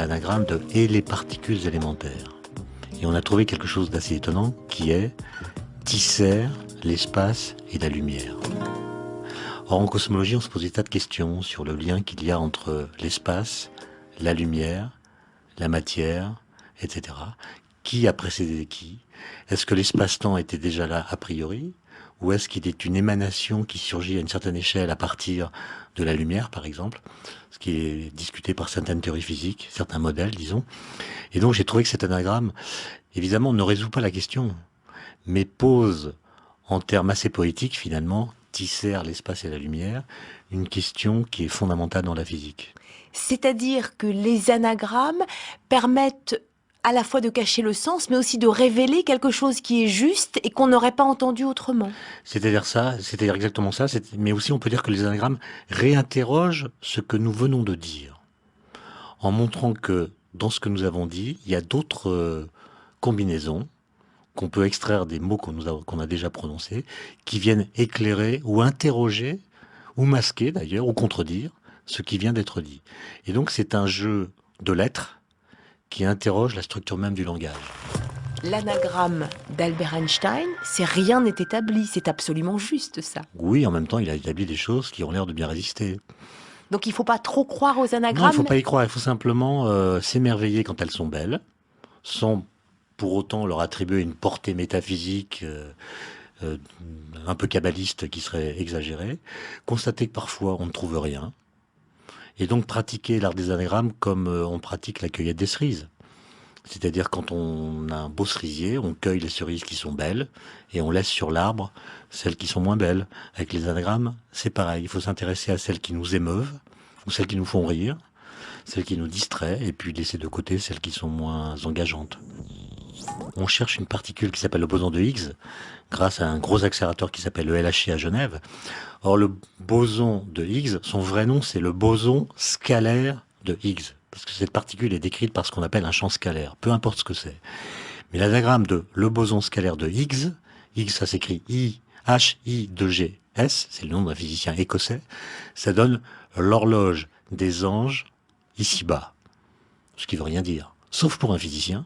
l'anagramme de « et les particules élémentaires ». Et on a trouvé quelque chose d'assez étonnant qui est « tissèrent l'espace et la lumière ». Or, en cosmologie, on se pose des tas de questions sur le lien qu'il y a entre l'espace, la lumière, la matière, etc. Qui a précédé qui? Est-ce que l'espace-temps était déjà là a priori? Ou est-ce qu'il est une émanation qui surgit à une certaine échelle à partir de la lumière, par exemple? Ce qui est discuté par certaines théories physiques, certains modèles, disons. Et donc, j'ai trouvé que cet anagramme, évidemment, ne résout pas la question, mais pose, en termes assez poétiques, finalement, tissèrent l'espace et la lumière, une question qui est fondamentale dans la physique. C'est-à-dire que les anagrammes permettent à la fois de cacher le sens, mais aussi de révéler quelque chose qui est juste et qu'on n'aurait pas entendu autrement. C'est-à-dire ça, c'est-à-dire exactement ça, mais aussi on peut dire que les anagrammes réinterrogent ce que nous venons de dire, en montrant que dans ce que nous avons dit, il y a d'autres combinaisons qu'on peut extraire des mots qu'on a déjà prononcés, qui viennent éclairer ou interroger, ou masquer d'ailleurs, ou contredire ce qui vient d'être dit. Et donc c'est un jeu de lettres qui interroge la structure même du langage. L'anagramme d'Albert Einstein, c'est rien n'est établi, c'est absolument juste ça. Oui, en même temps, il a établi des choses qui ont l'air de bien résister. Donc il ne faut pas trop croire aux anagrammes. Non, il ne faut pas y croire, il faut simplement s'émerveiller quand elles sont belles, sans pour autant leur attribuer une portée métaphysique un peu kabbaliste qui serait exagérée, constater que parfois on ne trouve rien, et donc pratiquer l'art des anagrammes comme on pratique la cueillette des cerises. C'est-à-dire quand on a un beau cerisier, on cueille les cerises qui sont belles et on laisse sur l'arbre celles qui sont moins belles. Avec les anagrammes, c'est pareil, il faut s'intéresser à celles qui nous émeuvent ou celles qui nous font rire, celles qui nous distraient, et puis laisser de côté celles qui sont moins engageantes. On cherche une particule qui s'appelle le boson de Higgs, grâce à un gros accélérateur qui s'appelle le LHC à Genève. Or, le boson de Higgs, son vrai nom, c'est le boson scalaire de Higgs, parce que cette particule est décrite par ce qu'on appelle un champ scalaire, peu importe ce que c'est. Mais l'anagramme de le boson scalaire de Higgs, Higgs ça s'écrit H-I-2-G-S, c'est le nom d'un physicien écossais, ça donne l'horloge des anges ici-bas. Ce qui veut rien dire, sauf pour un physicien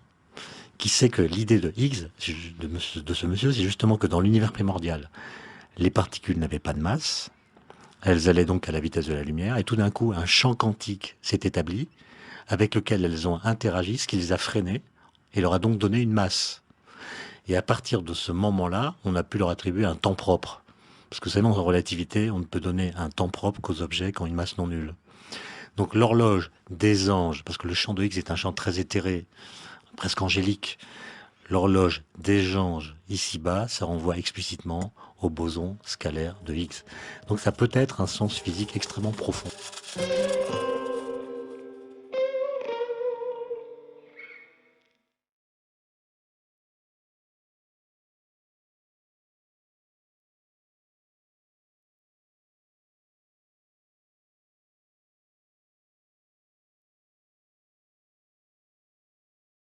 qui sait que l'idée de Higgs, de ce monsieur, c'est justement que dans l'univers primordial, les particules n'avaient pas de masse, elles allaient donc à la vitesse de la lumière, et tout d'un coup, un champ quantique s'est établi, avec lequel elles ont interagi, ce qui les a freinées, et leur a donc donné une masse. Et à partir de ce moment-là, on a pu leur attribuer un temps propre. Parce que c'est en relativité, on ne peut donner un temps propre qu'aux objets qui ont une masse non nulle. Donc l'horloge des anges, parce que le champ de Higgs est un champ très éthéré, presque angélique, l'horloge des anges ici-bas, ça renvoie explicitement au boson scalaire de Higgs. Donc ça peut être un sens physique extrêmement profond.